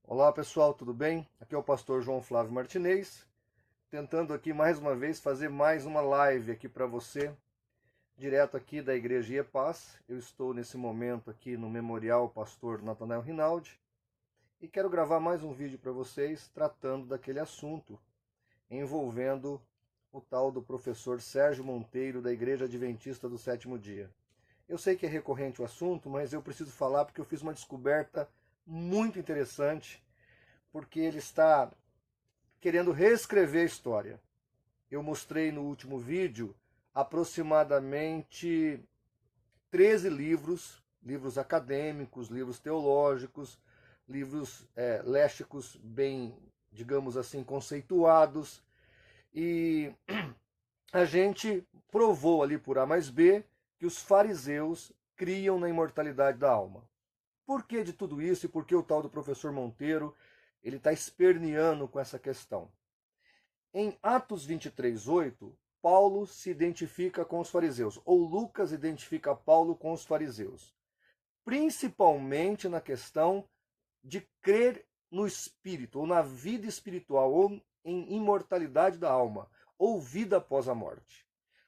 Olá pessoal, tudo bem? Aqui é o pastor João Flávio Martinez, tentando aqui mais uma vez fazer mais uma live aqui para você, direto aqui da Igreja IEPAS. Eu estou nesse momento aqui no Memorial Pastor Natanael Rinaldi e quero gravar mais um vídeo para vocês tratando daquele assunto envolvendo o tal do professor Sérgio Monteiro da Igreja Adventista do Sétimo Dia. Eu sei que é recorrente o assunto, mas eu preciso falar porque eu fiz uma descoberta muito interessante, porque ele está querendo reescrever a história. Eu mostrei no último vídeo aproximadamente 13 livros, livros acadêmicos, livros teológicos, livros lésticos bem, digamos assim, conceituados, e a gente provou ali por A mais B que os fariseus criam na imortalidade da alma. Por que de tudo isso e por que o tal do professor Monteiro ele está esperneando com essa questão? Em Atos 23:8, Paulo se identifica com os fariseus, ou Lucas identifica Paulo com os fariseus, principalmente na questão de crer no espírito, ou na vida espiritual, ou em imortalidade da alma, ou vida após a morte.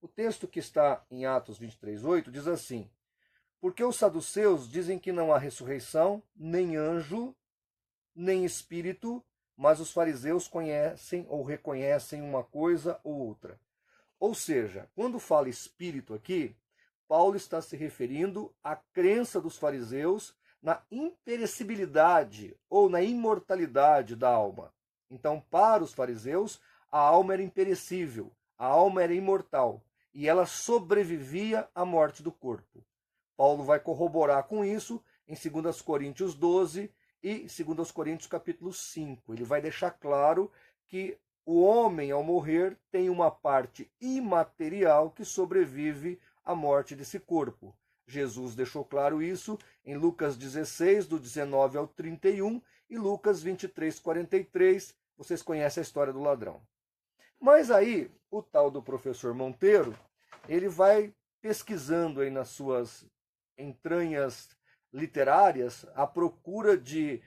O texto que está em Atos 23:8 diz assim: porque os saduceus dizem que não há ressurreição, nem anjo, nem espírito, mas os fariseus conhecem ou reconhecem uma coisa ou outra. Ou seja, quando fala espírito aqui, Paulo está se referindo à crença dos fariseus na imperecibilidade ou na imortalidade da alma. Então, para os fariseus, a alma era imperecível, a alma era imortal e ela sobrevivia à morte do corpo. Paulo vai corroborar com isso em 2 Coríntios 12 e 2 Coríntios capítulo 5. Ele vai deixar claro que o homem, ao morrer, tem uma parte imaterial que sobrevive à morte desse corpo. Jesus deixou claro isso em Lucas 16, do 19 ao 31, e Lucas 23, 43. Vocês conhecem a história do ladrão. Mas aí, o tal do professor Monteiro, ele vai pesquisando aí nas suas entranhas literárias à procura de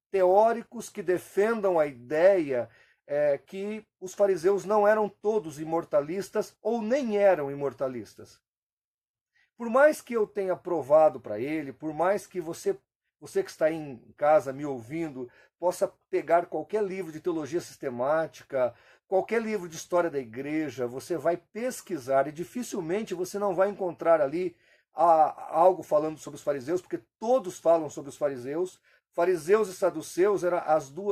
teóricos que defendam a ideia que os fariseus não eram todos imortalistas ou nem eram imortalistas. Por mais que eu tenha provado para ele, por mais que você que está aí em casa me ouvindo, possa pegar qualquer livro de teologia sistemática, qualquer livro de história da igreja, você vai pesquisar e dificilmente você não vai encontrar ali algo falando sobre os fariseus, porque todos falam sobre os fariseus. Fariseus e saduceus eram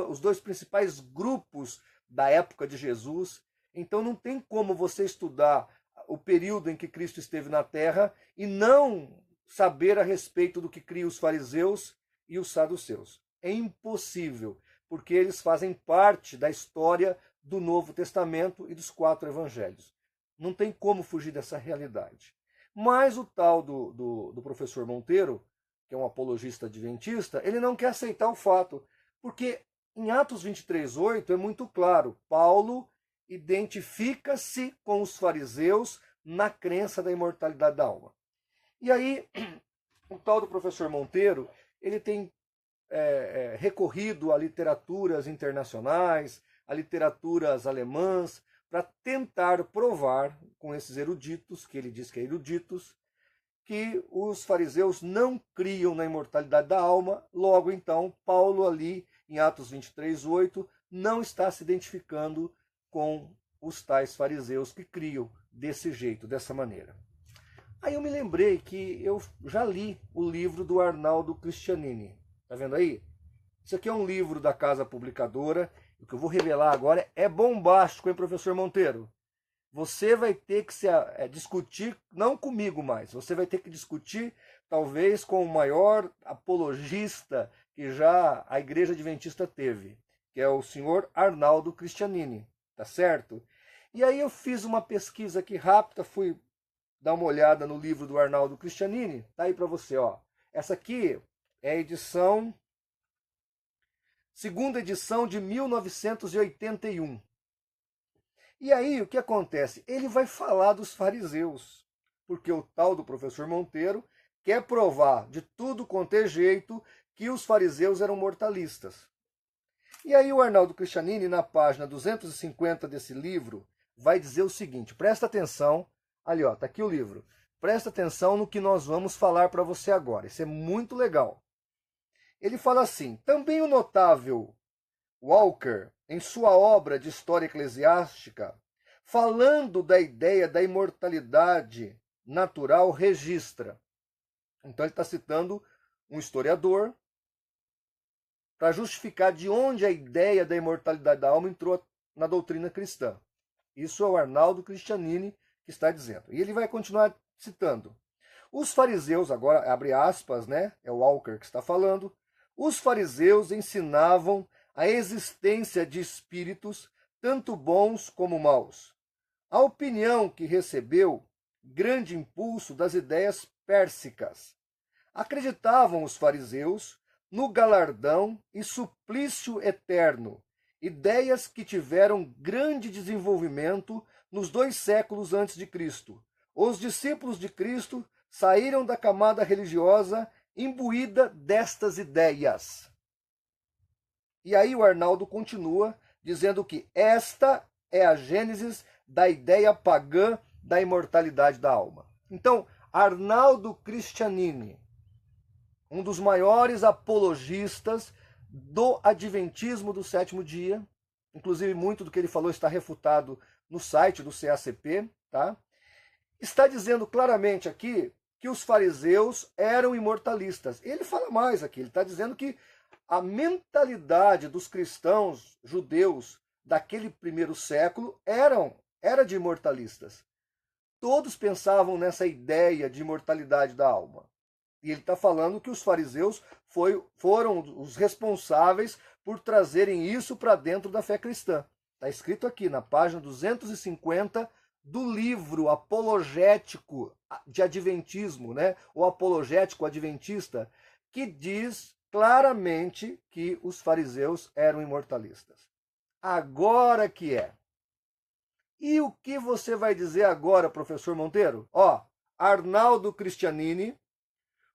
os dois principais grupos da época de Jesus. Então não tem como você estudar o período em que Cristo esteve na terra e não saber a respeito do que criam os fariseus e os saduceus. É impossível, porque eles fazem parte da história do Novo Testamento e dos 4 evangelhos. Não tem como fugir dessa realidade. Mas o tal do professor Monteiro, que é um apologista adventista, ele não quer aceitar o fato, porque em Atos 23:8 é muito claro, Paulo identifica-se com os fariseus na crença da imortalidade da alma. E aí, o tal do professor Monteiro, ele tem recorrido a literaturas internacionais, a literaturas alemãs, para tentar provar com esses eruditos, que ele diz que é eruditos, que os fariseus não criam na imortalidade da alma. Logo então, Paulo ali, em Atos 23:8, não está se identificando com os tais fariseus que criam desse jeito, dessa maneira. Aí eu me lembrei que eu já li o livro do Arnaldo Cristianini. Tá vendo aí? Isso aqui é um livro da Casa Publicadora. O que eu vou revelar agora é bombástico, hein, professor Monteiro? Você vai ter que discutir, não comigo mais, você vai ter que discutir talvez com o maior apologista que já a Igreja Adventista teve, que é o senhor Arnaldo Cristianini, tá certo? E aí eu fiz uma pesquisa aqui rápida, fui dar uma olhada no livro do Arnaldo Cristianini, tá aí para você, ó. Essa aqui é a edição, segunda edição de 1981. E aí o que acontece? Ele vai falar dos fariseus, porque o tal do professor Monteiro quer provar de tudo quanto é jeito que os fariseus eram mortalistas. E aí o Arnaldo Cristianini, na página 250 desse livro, vai dizer o seguinte, presta atenção, ali ó, tá aqui o livro, presta atenção no que nós vamos falar para você agora, isso é muito legal. Ele fala assim, também o notável Walker, em sua obra de História Eclesiástica, falando da ideia da imortalidade natural, registra. Então ele está citando um historiador para justificar de onde a ideia da imortalidade da alma entrou na doutrina cristã. Isso é o Arnaldo Cristianini que está dizendo. E ele vai continuar citando. Os fariseus, agora abre aspas, né? É o Walker que está falando. Os fariseus ensinavam a existência de espíritos, tanto bons como maus. A opinião que recebeu grande impulso das ideias pérsicas. Acreditavam os fariseus no galardão e suplício eterno, ideias que tiveram grande desenvolvimento nos 2 séculos antes de Cristo. Os discípulos de Cristo saíram da camada religiosa imbuída destas ideias. E aí o Arnaldo continua dizendo que esta é a gênese da ideia pagã da imortalidade da alma. Então, Arnaldo Cristianini, um dos maiores apologistas do adventismo do sétimo dia, inclusive muito do que ele falou está refutado no site do CACP, tá? Está dizendo claramente aqui que os fariseus eram imortalistas. Ele fala mais aqui, ele está dizendo que a mentalidade dos cristãos judeus daquele primeiro século era de imortalistas. Todos pensavam nessa ideia de imortalidade da alma. E ele está falando que os fariseus foram os responsáveis por trazerem isso para dentro da fé cristã. Está escrito aqui na página 250 do livro apologético de adventismo, né? O apologético adventista, que diz claramente que os fariseus eram imortalistas. Agora que é. E o que você vai dizer agora, professor Monteiro? Ó, Arnaldo Cristianini,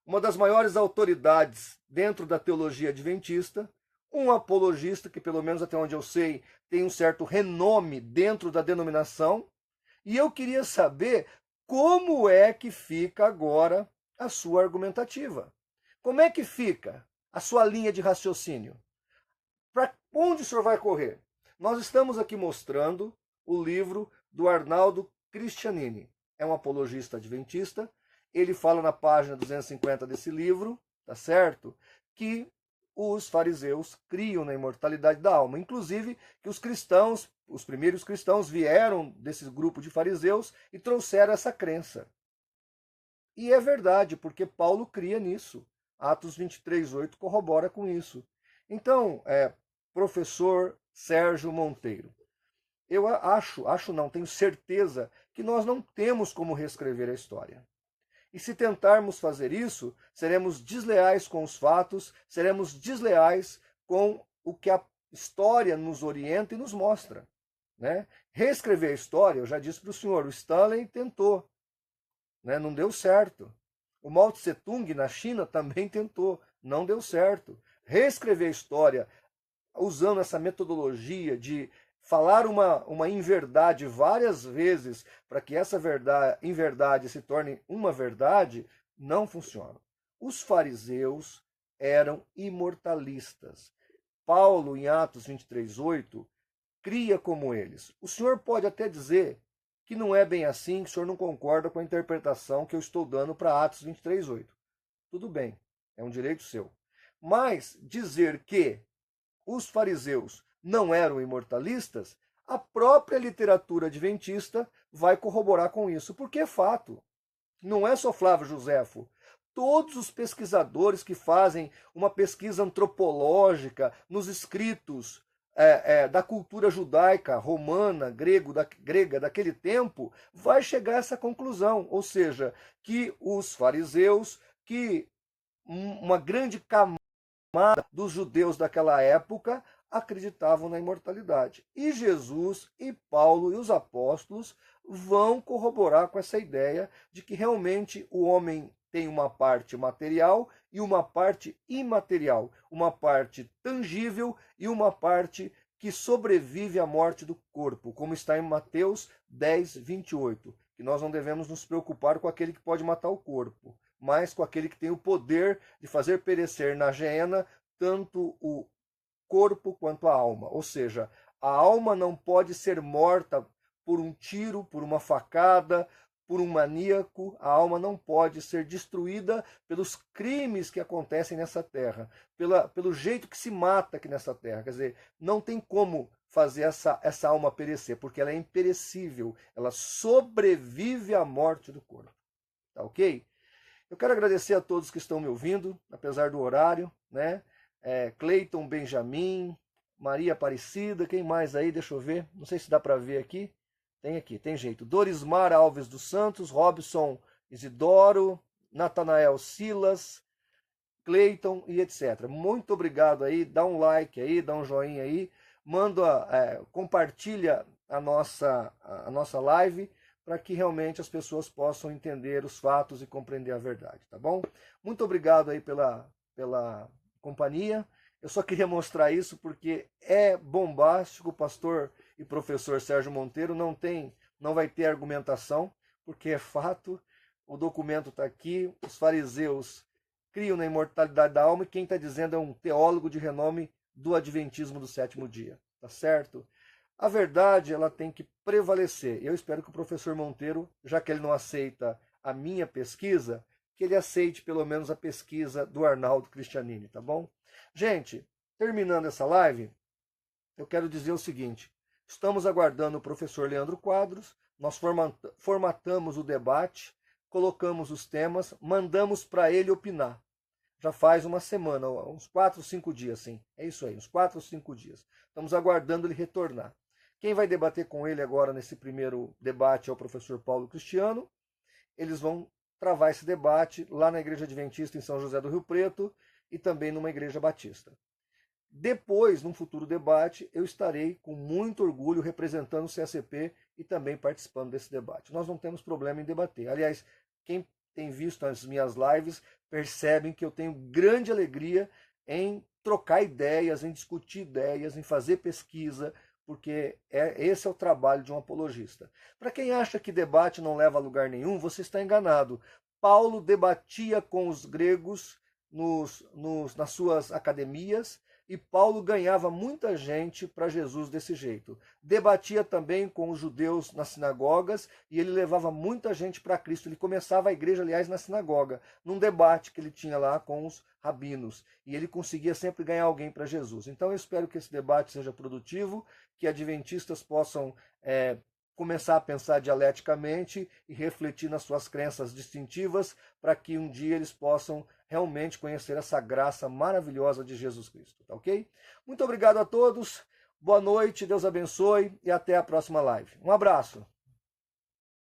uma das maiores autoridades dentro da teologia adventista, um apologista que, pelo menos até onde eu sei, tem um certo renome dentro da denominação, e eu queria saber como é que fica agora a sua argumentativa. Como é que fica a sua linha de raciocínio? Para onde o senhor vai correr? Nós estamos aqui mostrando o livro do Arnaldo Cristianini. É um apologista adventista. Ele fala na página 250 desse livro, tá certo? Que os fariseus criam na imortalidade da alma. Inclusive que os cristãos, os primeiros cristãos vieram desse grupo de fariseus e trouxeram essa crença. E é verdade, porque Paulo cria nisso. Atos 23:8 corrobora com isso. Então, professor Sérgio Monteiro, eu tenho certeza que nós não temos como reescrever a história. E se tentarmos fazer isso, seremos desleais com os fatos, seremos desleais com o que a história nos orienta e nos mostra. Né? Reescrever a história, eu já disse para o senhor, o Stanley tentou, né? Não deu certo. O Mao Tse Tung na China também tentou, não deu certo. Reescrever a história usando essa metodologia de falar uma inverdade várias vezes para que essa inverdade se torne uma verdade, não funciona. Os fariseus eram imortalistas. Paulo, em Atos 23:8, cria como eles. O senhor pode até dizer que não é bem assim, que o senhor não concorda com a interpretação que eu estou dando para Atos 23:8. Tudo bem, é um direito seu. Mas dizer que os fariseus não eram imortalistas, a própria literatura adventista vai corroborar com isso, porque é fato. Não é só Flávio Joséfo. Todos os pesquisadores que fazem uma pesquisa antropológica nos escritos da cultura judaica, romana, grega daquele tempo, vai chegar a essa conclusão, ou seja, que os fariseus, que uma grande camada dos judeus daquela época acreditavam na imortalidade. E Jesus e Paulo e os apóstolos vão corroborar com essa ideia de que realmente o homem tem uma parte material e uma parte imaterial, uma parte tangível e uma parte que sobrevive à morte do corpo, como está em Mateus 10, 28, que nós não devemos nos preocupar com aquele que pode matar o corpo, mas com aquele que tem o poder de fazer perecer na geena tanto o corpo quanto a alma. Ou seja, a alma não pode ser morta por um tiro, por uma facada, por um maníaco. A alma não pode ser destruída pelos crimes que acontecem nessa terra, pelo jeito que se mata aqui nessa terra. Quer dizer, não tem como fazer essa alma perecer, porque ela é imperecível, ela sobrevive à morte do corpo. Tá ok? Eu quero agradecer a todos que estão me ouvindo, apesar do horário, né? Cleiton Benjamin, Maria Aparecida, quem mais aí? Deixa eu ver, não sei se dá para ver aqui. Tem aqui, tem jeito. Dorismar Alves dos Santos, Robson Isidoro, Natanael Silas, Cleiton e etc. Muito obrigado aí, dá um like aí, dá um joinha aí, compartilha a nossa live, para que realmente as pessoas possam entender os fatos e compreender a verdade, tá bom? Muito obrigado aí pela companhia. Eu só queria mostrar isso porque é bombástico. O pastor e professor Sérgio Monteiro não vai ter argumentação, porque é fato. O documento está aqui. Os fariseus criam na imortalidade da alma, e quem está dizendo é um teólogo de renome do Adventismo do sétimo dia, tá certo? A verdade, ela tem que prevalecer. Eu espero que o professor Monteiro, já que ele não aceita a minha pesquisa, que ele aceite pelo menos a pesquisa do Arnaldo Cristianini, tá bom? Gente, terminando essa live, eu quero dizer o seguinte: estamos aguardando o professor Leandro Quadros, nós formatamos o debate, colocamos os temas, mandamos para ele opinar. Já faz uma semana, uns 4 ou 5 dias, sim. É isso aí, uns 4 ou 5 dias. Estamos aguardando ele retornar. Quem vai debater com ele agora nesse primeiro debate é o professor Paulo Cristiano. Eles vão travar esse debate lá na Igreja Adventista em São José do Rio Preto e também numa igreja batista. Depois, num futuro debate, eu estarei com muito orgulho representando o CSP e também participando desse debate. Nós não temos problema em debater. Aliás, quem tem visto as minhas lives percebem que eu tenho grande alegria em trocar ideias, em discutir ideias, em fazer pesquisa, porque esse é o trabalho de um apologista. Para quem acha que debate não leva a lugar nenhum, você está enganado. Paulo debatia com os gregos nas suas academias, e Paulo ganhava muita gente para Jesus desse jeito. Debatia também com os judeus nas sinagogas, e ele levava muita gente para Cristo. Ele começava a igreja, aliás, na sinagoga, num debate que ele tinha lá com os rabinos. E ele conseguia sempre ganhar alguém para Jesus. Então eu espero que esse debate seja produtivo, que adventistas possam começar a pensar dialeticamente e refletir nas suas crenças distintivas, para que um dia eles possam realmente conhecer essa graça maravilhosa de Jesus Cristo, tá ok? Muito obrigado a todos, boa noite, Deus abençoe e até a próxima live. Um abraço!